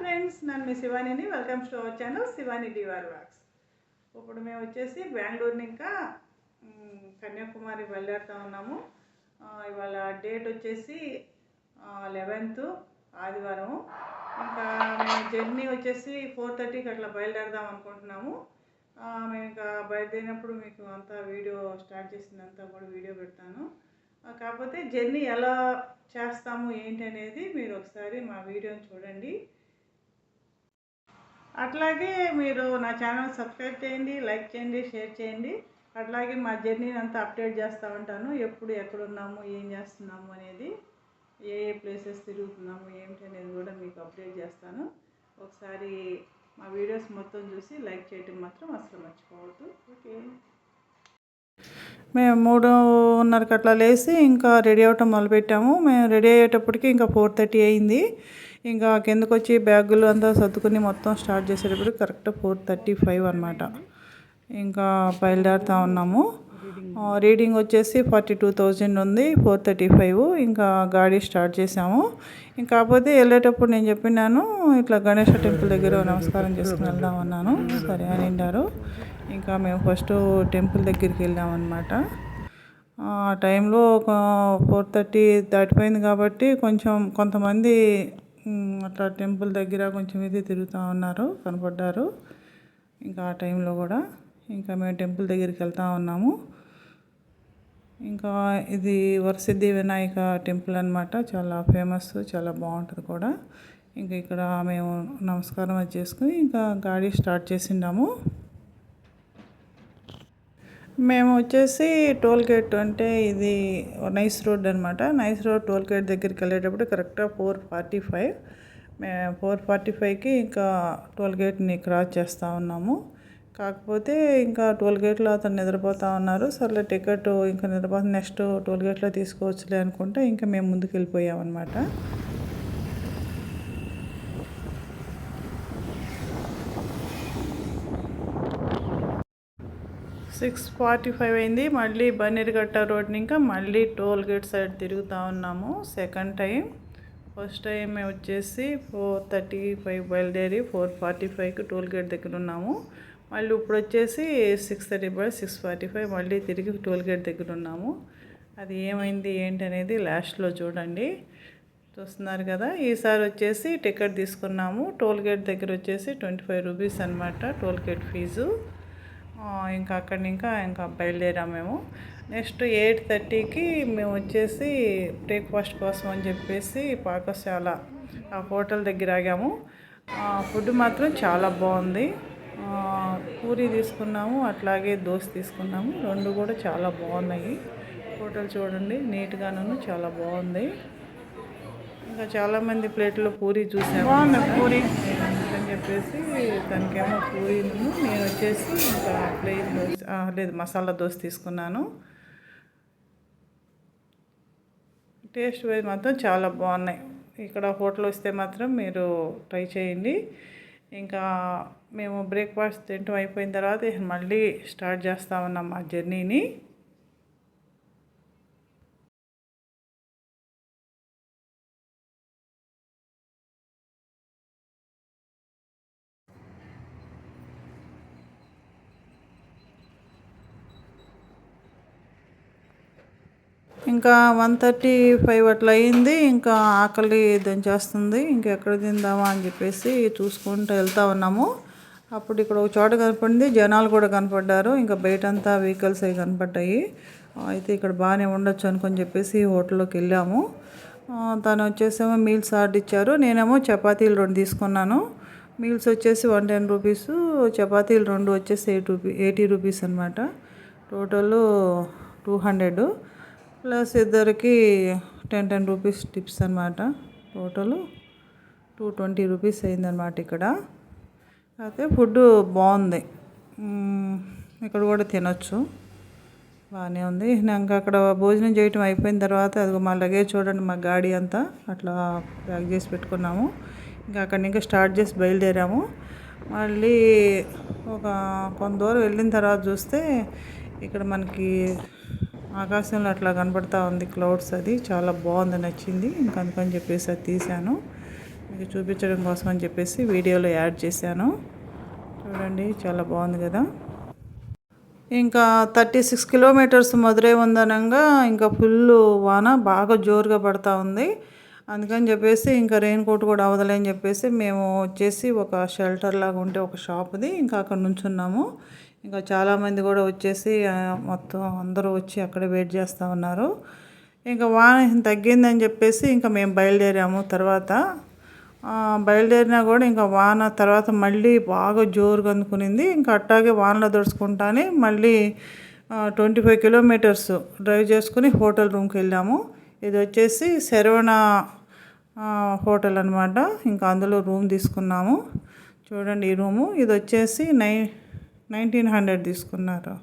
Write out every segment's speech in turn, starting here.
Friends, నన్ను మీ శివానిని welcome to our channel Shivani డివర్ వ్లాగ్స్. ఇప్పుడు మేము వచ్చేసి బెంగళూరు ఇంకా కన్యాకుమారి బయలుదేరుతా ఉన్నాము. ఇవాళ డేట్ వచ్చేసి 11th ఆదివారం. ఇంకా మేము జర్నీ వచ్చేసి 4:30కి అట్లా బయలుదేరదాం అనుకుంటున్నాము. మేము ఇంకా బయలుదేరినప్పుడు మీకు అంతా వీడియో స్టార్ట్ చేసిందంతా కూడా వీడియో పెడతాను. కాకపోతే జర్నీ ఎలా చేస్తాము ఏంటి అనేది మీరు ఒకసారి మా వీడియోని చూడండి. అట్లాగే మీరు నా ఛానల్ సబ్స్క్రైబ్ చేయండి, లైక్ చేయండి, షేర్ చేయండి. అట్లాగే మా జర్నీని అంతా అప్డేట్ చేస్తూ ఉంటాను. ఎప్పుడు ఎక్కడున్నాము, ఏం చేస్తున్నాము అనేది, ఏ ప్లేసెస్ తిరుగుతున్నాము ఏంటి అనేది కూడా మీకు అప్డేట్ చేస్తాను. ఒకసారి మా వీడియోస్ మొత్తం చూసి లైక్ చేయటం మాత్రం అసలు మర్చిపోవద్దు. ఓకే, మేము 3:30కి అట్లా లేచి ఇంకా రెడీ అవ్వటం మొదలుపెట్టాము. మేము రెడీ అయ్యేటప్పటికి ఇంకా 4:30 అయింది. ఇంకా కిందకు వచ్చి బ్యాగులు అంతా సర్దుకుని మొత్తం స్టార్ట్ చేసేటప్పుడు కరెక్ట్ 4:35 అనమాట. ఇంకా బయలుదేరుతూ ఉన్నాము. రీడింగ్ వచ్చేసి 42,000 ఉంది, 4:35. ఇంకా గాడి స్టార్ట్ చేసాము. ఇంకా కాకపోతే వెళ్ళేటప్పుడు నేను చెప్పినాను ఇట్లా గణేష టెంపుల్ దగ్గర నమస్కారం చేసుకుని వెళ్దాం అన్నాను. సరే అని అన్నారు. ఇంకా మేము ఫస్ట్ టెంపుల్ దగ్గరికి వెళ్ళామన్నమాట. ఆ టైంలో ఒక 4:30 దాటిపోయింది కాబట్టి కొంతమంది అట్లా టెంపుల్ దగ్గర కొంచెం ఇది తిరుగుతూ ఉన్నారు, కనపడ్డారు. ఇంకా ఆ టైంలో కూడా ఇంకా మేము టెంపుల్ దగ్గరికి వెళ్తూ ఉన్నాము. ఇంకా ఇది వరసిద్ధి వినాయక టెంపుల్ అనమాట. చాలా ఫేమస్, చాలా బాగుంటుంది కూడా. ఇంకా ఇక్కడ మేము నమస్కారం అది చేసుకుని ఇంకా గాడి స్టార్ట్ చేసిండాము. మేము వచ్చేసి టోల్ గేట్ అంటే ఇది నైస్ రోడ్ అనమాట. నైస్ రోడ్ టోల్ గేట్ దగ్గరికి వెళ్ళేటప్పుడు కరెక్ట్గా 4:45. మేము 4:45కి ఇంకా టోల్ గేట్ని క్రాస్ చేస్తూ ఉన్నాము. కాకపోతే ఇంకా టోల్ గేట్లో అతను నిద్రపోతూ ఉన్నారు. సర్లే టికెట్ ఇంకా నిద్రపోతే నెక్స్ట్ టోల్ గేట్లో తీసుకోవచ్చులే అనుకుంటే ఇంకా మేము ముందుకు వెళ్ళిపోయామన్నమాట. 6:45 అయింది. మళ్ళీ బన్నీర్ఘట్ట రోడ్ని ఇంకా మళ్ళీ టోల్ గేట్ సైడ్ తిరుగుతూ ఉన్నాము. Second time. ఫస్ట్ టైం మేము వచ్చేసి 4:35 బయలుదేరి 4:45కి టోల్ గేట్ దగ్గర ఉన్నాము. మళ్ళీ ఇప్పుడు వచ్చేసి 6:45 మళ్ళీ తిరిగి టోల్ గేట్ దగ్గర ఉన్నాము. అది ఏమైంది ఏంటి అనేది లాస్ట్లో చూడండి. చూస్తున్నారు కదా. ఈసారి వచ్చేసి టికెట్ తీసుకున్నాము. టోల్ గేట్ దగ్గర వచ్చేసి 25 రూపీస్ అనమాట టోల్ గేట్ ఫీజు. ఇంకా అక్కడి ఇంకా బయలుదేరాము మేము. నెక్స్ట్ 8:30కి మేము వచ్చేసి బ్రేక్ఫాస్ట్ కోసం అని చెప్పేసి పాకశాల ఆ హోటల్ దగ్గర ఆగాము. ఫుడ్ మాత్రం చాలా బాగుంది. పూరి తీసుకున్నాము, అట్లాగే దోశ తీసుకున్నాము. రెండు కూడా చాలా బాగున్నాయి. హోటల్ చూడండి, నీట్గాను చాలా బాగుంది. ఇంకా చాలామంది ప్లేట్లో పూరి చూసాము. పూరి అని చెప్పేసి తనకేమో పూరీను, నేను వచ్చేసి ఇంకా ప్లెయిన్ దోశ లేదు మసాలా దోశ తీసుకున్నాను. టేస్ట్ వైజ్ మాత్రం చాలా బాగున్నాయి. ఇక్కడ హోటల్ వస్తే మాత్రం మీరు ట్రై చేయండి. ఇంకా మేము బ్రేక్ఫాస్ట్ తింటూ అయిపోయిన తర్వాత మళ్ళీ స్టార్ట్ చేస్తూ ఉన్నాం మా జర్నీని. ఇంకా 1:35 అట్లా అయింది. ఇంకా ఆకలి దంచేస్తుంది. ఇంకెక్కడ తిందామా అని చెప్పేసి చూసుకుంటూ వెళ్తూ ఉన్నాము. అప్పుడు ఇక్కడ ఒక చోట కనపడింది, జనాలు కూడా కనపడ్డారు. ఇంకా బయటంతా వెహికల్స్ అవి కనపడ్డాయి. అయితే ఇక్కడ బాగానే ఉండొచ్చు అనుకొని చెప్పేసి హోటల్లోకి వెళ్ళాము. తను వచ్చేసేమో మీల్స్ ఆర్డర్ ఇచ్చారు. నేనేమో చపాతీలు 2 తీసుకున్నాను. మీల్స్ వచ్చేసి 110 రూపీస్, చపాతీలు 2 వచ్చేసి 80 రూపీస్ అనమాట. టోటల్ 200 ప్లస్ ఇద్దరికి 10 రూపీస్ టిప్స్ అనమాట. టోటల్ 220 రూపీస్ అయిందనమాట ఇక్కడ. అయితే ఫుడ్ బాగుంది, ఇక్కడ కూడా తినొచ్చు, బాగానే ఉంది. ఇంకా అక్కడ భోజనం చేయటం అయిపోయిన తర్వాత అది మా లగేజ్ చూడండి, మా గాడి అంతా అట్లా ప్యాక్ చేసి పెట్టుకున్నాము. ఇంకా అక్కడి ఇంకా స్టార్ట్ చేసి బయలుదేరాము. మళ్ళీ ఒక కొంత దూరం వెళ్ళిన తర్వాత చూస్తే ఇక్కడ మనకి ఆకాశంలో అట్లా కనపడతా ఉంది క్లౌడ్స్. అది చాలా బాగుంది, నచ్చింది. ఇంకా అందుకని చెప్పేసి అది తీశాను. మీకు చూపించడం కోసం అని చెప్పేసి వీడియోలో యాడ్ చేశాను. చూడండి చాలా బాగుంది కదా. ఇంకా 36 కిలోమీటర్స్ మదురై ఉందనంగా ఇంకా ఫుల్ వాన బాగా జోరుగా పడతా ఉంది. అందుకని చెప్పేసి ఇంకా రెయిన్ కోట్ కూడా అవదలే అని చెప్పేసి మేము వచ్చేసి ఒక షెల్టర్ లాగా ఉంటే ఒక షాప్ది ఇంకా అక్కడ నుంచున్నాము. ఇంకా చాలామంది కూడా వచ్చేసి మొత్తం అందరూ వచ్చి అక్కడే వెయిట్ చేస్తూ ఉన్నారు. ఇంకా వాన తగ్గిందని చెప్పేసి ఇంకా మేము బయలుదేరాము. తర్వాత బయలుదేరినా కూడా ఇంకా వాన తర్వాత మళ్ళీ బాగా జోరుగా అందుకునింది. ఇంకా అట్టాగే వానలో దడుచుకుంటానే మళ్ళీ 25 కిలోమీటర్స్ డ్రైవ్ చేసుకుని హోటల్ రూమ్కి వెళ్ళాము. ఇది వచ్చేసి శరవణ హోటల్ అనమాట. ఇంకా అందులో రూమ్ తీసుకున్నాము. చూడండి ఈ రూము. ఇది వచ్చేసి 1900 తీసుకున్నారు.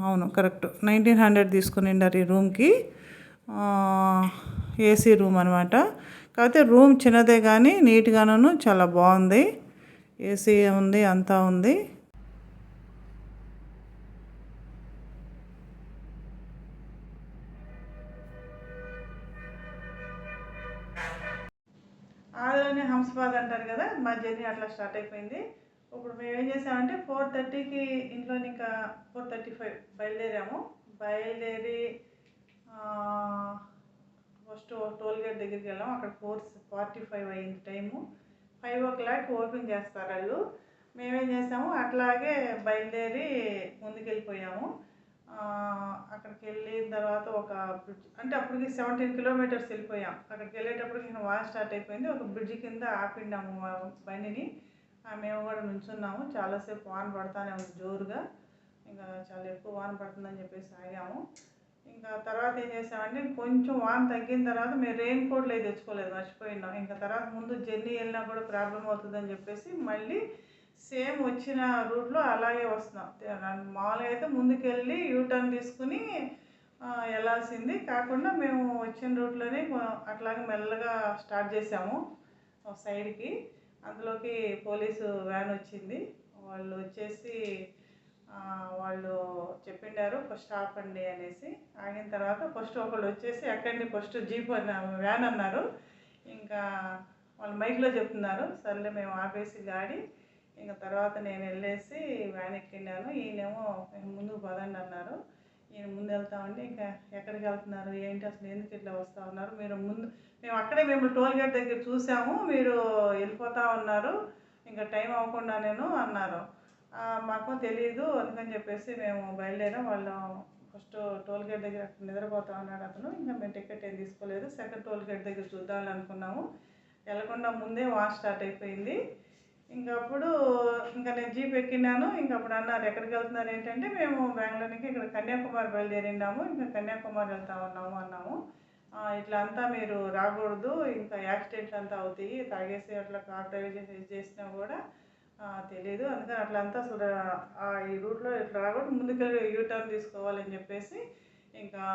అవును కరెక్ట్ 1900 తీసుకునిండారు ఈ రూమ్కి. ఏసీ రూమ్ అనమాట. కాకపోతే రూమ్ చిన్నదే కానీ నీట్గాను చాలా బాగుంది. ఏసీ ఉంది, అంతా ఉంది. ఆదిలోనే హంసపాద్ అంటారు కదా, మా జర్నీ అట్లా స్టార్ట్ అయిపోయింది. ఇప్పుడు మేము ఏం చేసామంటే 4:30కి ఇంట్లోని ఇంకా 4:35 బయలుదేరాము. బయలుదేరి ఫస్ట్ టోల్ గేట్ దగ్గరికి వెళ్ళాము. అక్కడ 4:45 అయింది టైము. 5 o'clock ఓపెన్ చేస్తారు వాళ్ళు. మేమేం చేసాము అట్లాగే బయలుదేరి ముందుకెళ్ళిపోయాము. అక్కడికి వెళ్ళిన తర్వాత ఒక బ్రిడ్జ్ అంటే అప్పటికి 17 కిలోమీటర్స్ వెళ్ళిపోయాం. అక్కడికి వెళ్ళేటప్పటికి ఇంకా వాన స్టార్ట్ అయిపోయింది. ఒక బ్రిడ్జ్ కింద ఆపిన్నాము బండిని. మేము కూడా నుంచున్నాము. చాలాసేపు వాన పడతానే ఉంది జోరుగా. ఇంకా చాలా ఎక్కువ వాన పడుతుందని చెప్పేసి ఆగాము. ఇంకా తర్వాత ఏం చేసామంటే కొంచెం వాన తగ్గిన తర్వాత మేము రెయిన్ కోట్లు అయితే తెచ్చుకోలేదు, మర్చిపోయినాం. ఇంకా తర్వాత ముందు జర్నీ వెళ్ళినా కూడా ప్రాబ్లం అవుతుందని చెప్పేసి మళ్ళీ సేమ్ వచ్చిన రూట్లో అలాగే వస్తున్నాం. మామూలుగా అయితే ముందుకెళ్ళి యూటర్న్ తీసుకుని వెళ్ళాల్సింది. కాకుండా మేము వచ్చిన రూట్లోనే అట్లాగే మెల్లగా స్టార్ట్ చేసాము సైడ్కి. అందులోకి పోలీసు వ్యాన్ వచ్చింది. వాళ్ళు వచ్చేసి వాళ్ళు చెప్పిండారు ఫస్ట్ ఆపండి అనేసి. ఆగిన తర్వాత ఫస్ట్ ఒకళ్ళు వచ్చేసి ఎక్కండి ఫస్ట్ జీప్ వ్యాన్ అన్నారు. ఇంకా వాళ్ళు మైక్లో చెప్తున్నారు. సర్లే మేము ఆపేసి గాడి ఇంకా తర్వాత నేను వెళ్ళేసి వ్యాన్ ఎక్కినాను. ఈయనేమో ముందుకు పదండి అన్నారు. ఈయన ముందు వెళ్తామండి. ఇంకా ఎక్కడికి వెళ్తున్నారు ఏంటి అసలు ఎందుకు ఇట్లా వస్తూ ఉన్నారు మీరు ముందు మేము అక్కడే మేము టోల్ గేట్ దగ్గర చూసాము, మీరు వెళ్ళిపోతూ ఉన్నారు, ఇంకా టైం అవ్వకుండా నేను అన్నారు. మాకు తెలియదు అందుకని చెప్పేసి మేము బయలుదేరాం. వాళ్ళు ఫస్ట్ టోల్ గేట్ దగ్గర నిద్రపోతా ఉన్నాడు అతను. ఇంకా మేము టికెట్ ఏం తీసుకోలేదు. సెకండ్ టోల్ గేట్ దగ్గర చూద్దామని అనుకున్నాము. వెళ్ళకుండా ముందే వాష్ స్టార్ట్ అయిపోయింది. ఇంకా అప్పుడు ఇంకా నేను జీప్ ఎక్కినాను. ఇంకా అప్పుడు అన్నారు ఎక్కడికి వెళ్తున్నారు ఏంటంటే మేము బెంగళూరుకి ఇక్కడ కన్యాకుమారి బయలుదేరినాము, ఇంకా కన్యాకుమారి వెళ్తా ఉన్నాము అన్నాము. ఇట్లా అంతా మీరు రాకూడదు, ఇంకా యాక్సిడెంట్లు అంతా అవుతాయి, తాగేసి అట్లా కార్ డ్రైవ్ చేసినా కూడా తెలీదు, అందుకని అట్లా అంతా అసలు ఈ రూట్లో ఇట్లా రాకూడదు, ముందుకెళ్ళి యూటర్న్ తీసుకోవాలని చెప్పేసి ఇంకా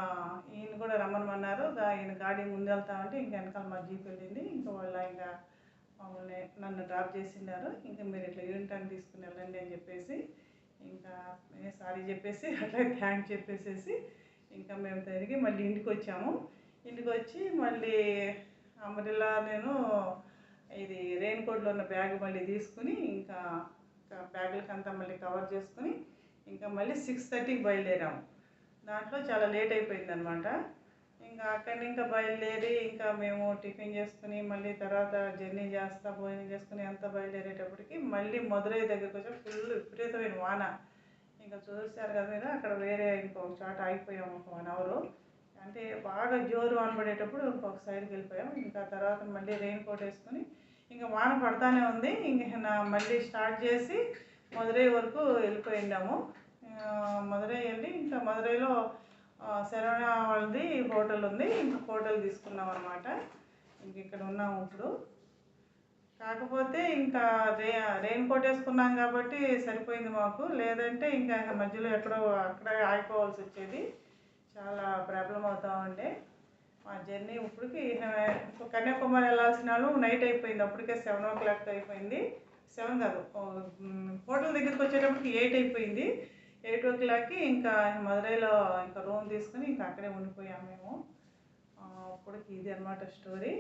ఈయన కూడా రమ్మనమన్నారు. ఈయన గాడి ముందు వెళ్తామంటే ఇంకా వెనకాల మా జీప్ వెళ్ళింది. ఇంకా వాళ్ళ ఇంకా మమ్మల్ని నన్ను డ్రాప్ చేసినారు. ఇంకా మీరు ఇట్లా యూటర్న్ తీసుకుని వెళ్ళండి అని చెప్పేసి ఇంకా నేను సారీ చెప్పేసి అట్లా థ్యాంక్స్ చెప్పేసేసి ఇంకా మేము తిరిగి మళ్ళీ ఇంటికి వచ్చాము. ఇంటికి వచ్చి మళ్ళీ అంబ్రెల్లా నేను ఇది రెయిన్ కోట్లో ఉన్న బ్యాగ్ మళ్ళీ తీసుకుని ఇంకా బ్యాగులకంతా మళ్ళీ కవర్ చేసుకుని ఇంకా మళ్ళీ 6:30కి బయలుదేరాము. దాంట్లో చాలా లేట్ అయిపోయింది అనమాట. ఇంకా అక్కడి ఇంకా బయలుదేరి ఇంకా మేము టిఫిన్ చేసుకుని మళ్ళీ తర్వాత జర్నీ చేస్తా భోజనం చేసుకుని అంతా బయలుదేరేటప్పటికి మళ్ళీ మదురై దగ్గరికి వచ్చి ఫుల్ విపరీతమైన వాన. ఇంకా చూసారు కదా మీరు అక్కడ వేరే ఇంకొక చోట ఆగిపోయాము ఒక 1 hour. అంటే బాగా జోరు వాన పడేటప్పుడు ఇంకొక సైడ్కి వెళ్ళిపోయాం. ఇంకా తర్వాత మళ్ళీ రెయిన్ కోట్ వేసుకుని ఇంకా వాన పడతానే ఉంది. ఇంకా మళ్ళీ స్టార్ట్ చేసి మదురై వరకు వెళ్ళిపోయిండాము. మదురై వెళ్ళి ఇంకా మదురైలో శరవణ వాళ్ళది హోటల్ ఉంది. ఇంకా హోటల్ తీసుకున్నాం అనమాట. ఇంక ఇక్కడ ఉన్నాము ఇప్పుడు. కాకపోతే ఇంకా రెయిన్ కోట్ వేసుకున్నాం కాబట్టి సరిపోయింది మాకు, లేదంటే ఇంకా మధ్యలో ఎక్కడో అక్కడే ఆగిపోవాల్సి వచ్చేది. చాలా ప్రాబ్లం అవుతూ ఉండే మా జర్నీ. ఇప్పటికి కన్యాకుమారి వెళ్ళాల్సిన వాళ్ళు నైట్ అయిపోయింది. అప్పటికే 7 o'clock అయిపోయింది. 7 కాదు, హోటల్ దగ్గరికి వచ్చేటప్పటికి 8 అయిపోయింది. 8 o'clockకి ఇంకా మదురైలో ఇంకా రూమ్ తీసుకుని ఇంకా అక్కడే ఉండిపోయాము మేము. అప్పటికి ఇది అనమాట స్టోరీ.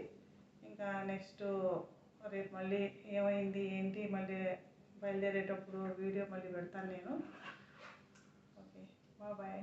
ఇంకా నెక్స్ట్ రేపు మళ్ళీ ఏమైంది ఏంటి మళ్ళీ బయలుదేరేటప్పుడు వీడియో మళ్ళీ పెడతాను నేను. Okay, bye.